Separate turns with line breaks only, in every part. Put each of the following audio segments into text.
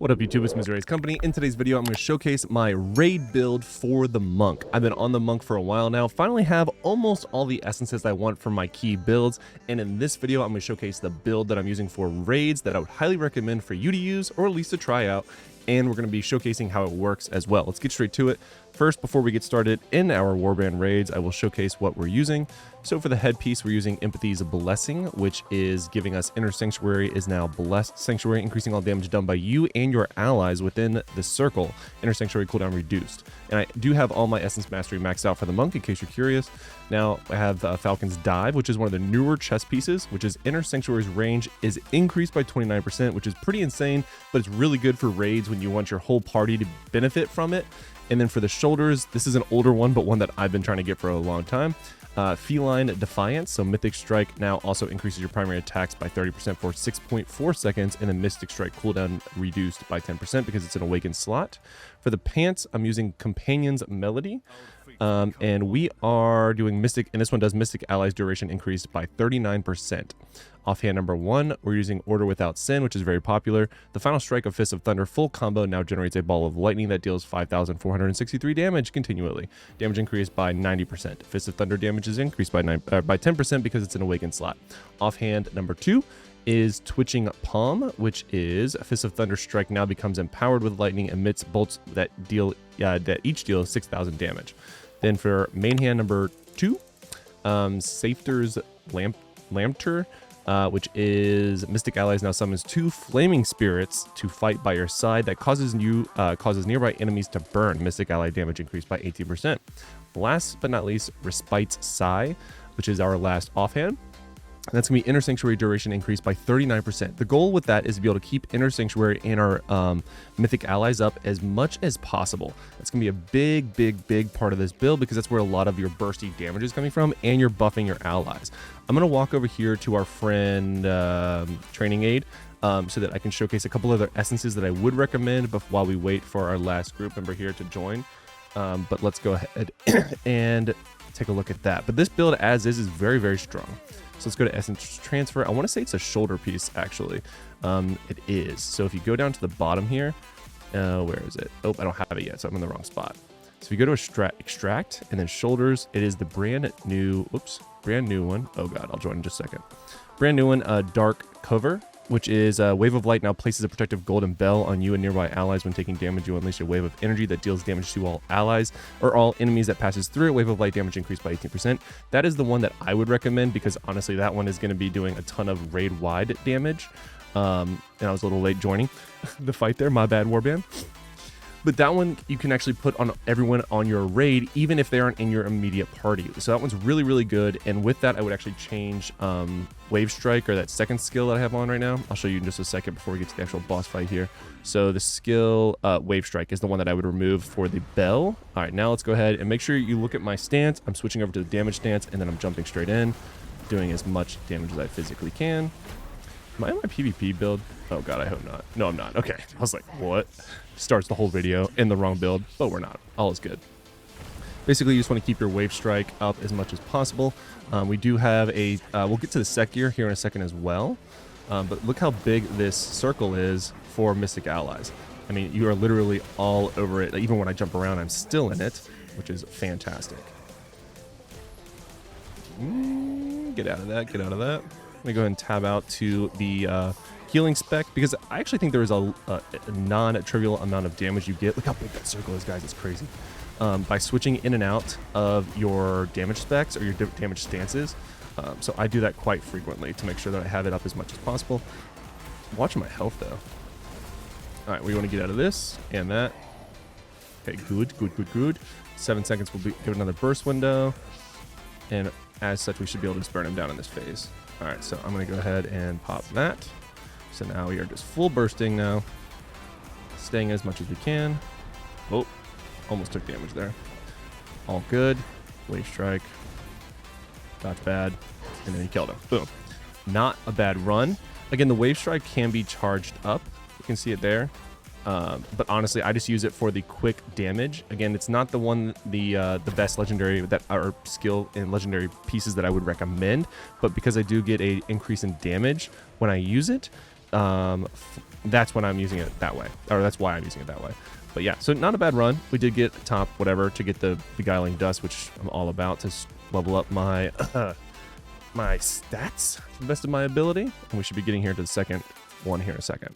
What up YouTube, it's Missouri's Company. In today's video, I'm going to showcase my raid build for the Monk. I've been on the Monk for a while now, finally have almost all the essences I want for my key builds, and in this video, I'm going to showcase the build that I'm using for raids that I would highly recommend for you to use, or at least to try out, and we're going to be showcasing how it works as well. Let's get straight to it. First, before we get started in our warband raids, I will showcase what we're using. So for the headpiece, we're using Empathy's Blessing, which is giving us Inner Sanctuary is now Blessed Sanctuary, increasing all damage done by you and your allies within the circle. Inner Sanctuary cooldown reduced. And I do have all my Essence Mastery maxed out for the Monk, in case you're curious. Now, I have Falcon's Dive, which is one of the newer chest pieces, which is Inner Sanctuary's range is increased by 29%, which is pretty insane, but it's really good for raids when you want your whole party to benefit from it. And then for the shoulders, this is an older one, but one that I've been trying to get for a long time. Feline Defiance, so Mythic Strike now also increases your primary attacks by 30% for 6.4 seconds, and then Mystic Strike cooldown reduced by 10% because it's an awakened slot. For the pants, I'm using Companion's Melody, and we are doing Mystic, and this one does Mystic Allies duration increased by 39%. Offhand number 1, we're using Order Without Sin, which is very popular. The final strike of Fist of Thunder full combo now generates a ball of lightning that deals 5,463 damage continually. Damage increased by 90%. Fist of Thunder damage is increased by 10% because it's an awakened slot. Offhand number 2 is Twitching Palm, which is Fist of Thunder strike now becomes empowered with lightning, emits bolts that each deal 6,000 damage. Then for main hand number 2, Safter's Lampter, which is Mystic Allies now summons 2 Flaming Spirits to fight by your side that causes nearby enemies to burn. Mystic Ally damage increased by 18%. Last but not least, Respite's Sigh, which is our last offhand. And that's going to be Inner Sanctuary duration increased by 39%. The goal with that is to be able to keep Inner Sanctuary and our Mythic Allies up as much as possible. That's going to be a big part of this build because that's where a lot of your bursty damage is coming from, and you're buffing your allies. I'm going to walk over here to our friend Training Aid so that I can showcase a couple other essences that I would recommend while we wait for our last group member here to join. But let's go ahead and take a look at that. But this build as is very strong. So let's go to Essence Transfer. I want to say it's a shoulder piece, actually. It is. So if you go down to the bottom here, where is it? Oh, I don't have it yet, so I'm in the wrong spot. So if you go to Extract and then Shoulders, it is the brand new one. Oh God, I'll join in just a second. Brand new one, Dark Cover, which is Wave of Light now places a protective golden bell on you and nearby allies. When taking damage, you unleash a wave of energy that deals damage to all allies or all enemies that passes through it. Wave of Light damage increased by 18%. That is the one that I would recommend because honestly, that one is going to be doing a ton of raid-wide damage. And I was a little late joining the fight there. My bad, Warband. But that one you can actually put on everyone on your raid, even if they aren't in your immediate party. So that one's really good. And with that, I would actually change Wave Strike, or that second skill that I have on right now. I'll show you in just a second before we get to the actual boss fight here. So the skill Wave Strike is the one that I would remove for the bell. All right, now let's go ahead and make sure you look at my stance. I'm switching over to the damage stance, and then I'm jumping straight in, doing as much damage as I physically can. Am I in my PvP build? Oh God, I hope not. No, I'm not. Okay, I was like, what? Starts the whole video in the wrong build, but we're not. All is good. Basically, you just want to keep your Wave Strike up as much as possible. We do have a, we'll get to the Sec Gear here in a second as well, but look how big this circle is for Mystic Allies. I mean, you are literally all over it. Even when I jump around, I'm still in it, which is fantastic. Get out of that, get out of that. Let me go ahead and tab out to the healing spec because I actually think there is a non-trivial amount of damage you get. Look how big that circle is, guys. It's crazy. By switching in and out of your damage specs or your damage stances. So I do that quite frequently to make sure that I have it up as much as possible. I'm watching my health, though. All right, we want to get out of this and that. Okay, good. 7 seconds will give another burst window. And as such, we should be able to just burn him down in this phase. All right, so I'm going to go ahead and pop that. So now we are just full bursting now. Staying as much as we can. Oh, almost took damage there. All good. Wave Strike. Dodge bad. And then he killed him. Boom. Not a bad run. Again, the Wave Strike can be charged up. You can see it there. But honestly, I just use it for the quick damage. Again, it's not the one, the best legendary that are skill and legendary pieces that I would recommend, but because I do get a increase in damage when I use it, that's when I'm using it that way, or that's why I'm using it that way. But yeah, so not a bad run. We did get top whatever to get the beguiling dust, which I'm all about to level up my my stats to the best of my ability. And we should be getting here to the second one here in a second.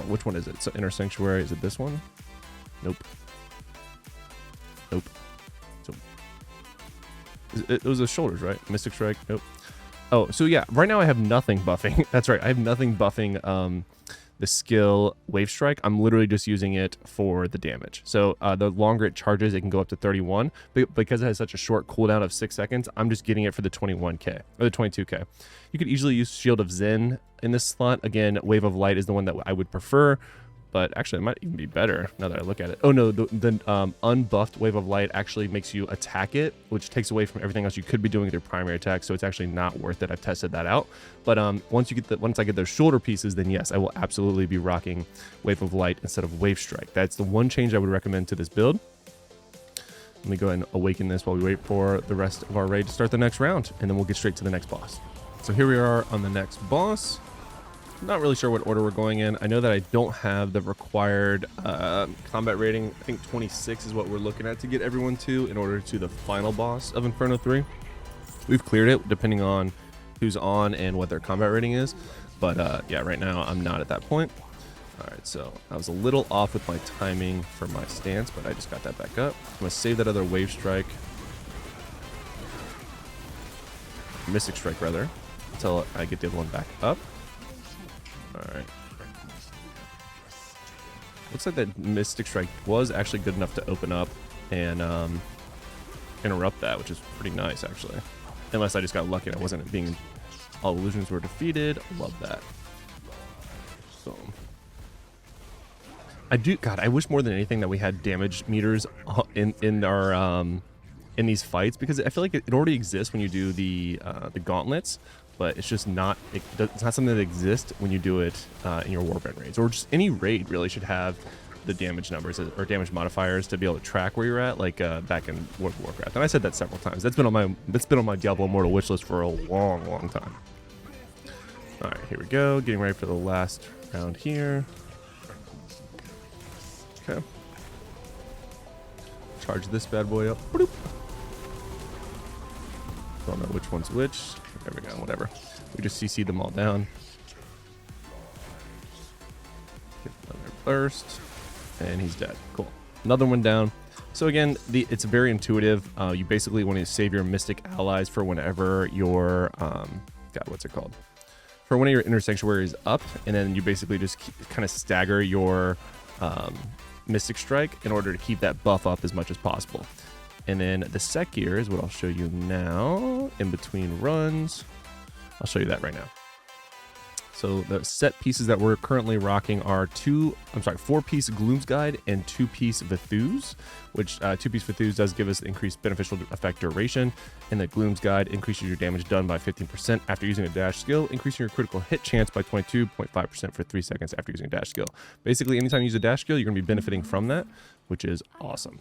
Which one is it? So Inner Sanctuary, is it this one? Nope. Nope. So it was the shoulders, right? Mystic Strike. Nope. Oh, so yeah, right now I have nothing buffing. That's right, I have nothing buffing the skill Wave Strike. I'm literally just using it for the damage. So the longer it charges, it can go up to 31. But because it has such a short cooldown of 6 seconds, I'm just getting it for the 21k, or the 22k. You could easily use Shield of Zen in this slot. Again, Wave of Light is the one that I would prefer. But actually, it might even be better now that I look at it. Oh no, the unbuffed Wave of Light actually makes you attack it, which takes away from everything else you could be doing with your primary attack. So it's actually not worth it. I've tested that out. But once I get those shoulder pieces, then yes, I will absolutely be rocking Wave of Light instead of Wave Strike. That's the one change I would recommend to this build. Let me go ahead and awaken this while we wait for the rest of our raid to start the next round, and then we'll get straight to the next boss. So here we are on the next boss. Not really sure what order we're going in. I know that I don't have the required combat rating. I think 26 is what we're looking at to get everyone to in order to the final boss of Inferno 3. We've cleared it depending on who's on and what their combat rating is. But yeah, right now I'm not at that point. All right, so I was a little off with my timing for my stance, but I just got that back up. I'm going to save that other Wave Strike. Mystic Strike, rather, until I get the other one back up. Alright. Looks like that Mystic Strike was actually good enough to open up and interrupt that, which is pretty nice, actually. Unless I just got lucky and I wasn't being... all illusions were defeated. Love that. So... God, I wish more than anything that we had damage meters in our... in these fights, because I feel like it already exists when you do the gauntlets, but it's just not, it's not something that exists when you do it in your warband raids, or just any raid really should have the damage numbers or damage modifiers to be able to track where you're at, like back in World of Warcraft. And I said that several times. That's been on my Diablo Immortal wish list for a long time. All right, here we go. Getting ready for the last round here. Okay. Charge this bad boy up. Boop. Don't know which one's which. There we go, whatever. We just CC'd them all down. Get another burst. And he's dead. Cool. Another one down. So again, it's very intuitive. You basically want to save your mystic allies for whenever your... God, what's it called? For one of your Inner Sanctuaries up, and then you basically just kind of stagger your Mystic Strike in order to keep that buff up as much as possible. And then the sec gear is what I'll show you now in between runs. I'll show you that right now. So the set pieces that we're currently rocking are 4-piece Gloom's Guide and 2-piece Vithus, which 2-piece Vithus does give us increased beneficial effect duration, and the Gloom's Guide increases your damage done by 15% after using a dash skill, increasing your critical hit chance by 22.5% for 3 seconds after using a dash skill. Basically, anytime you use a dash skill, you're going to be benefiting from that, which is awesome.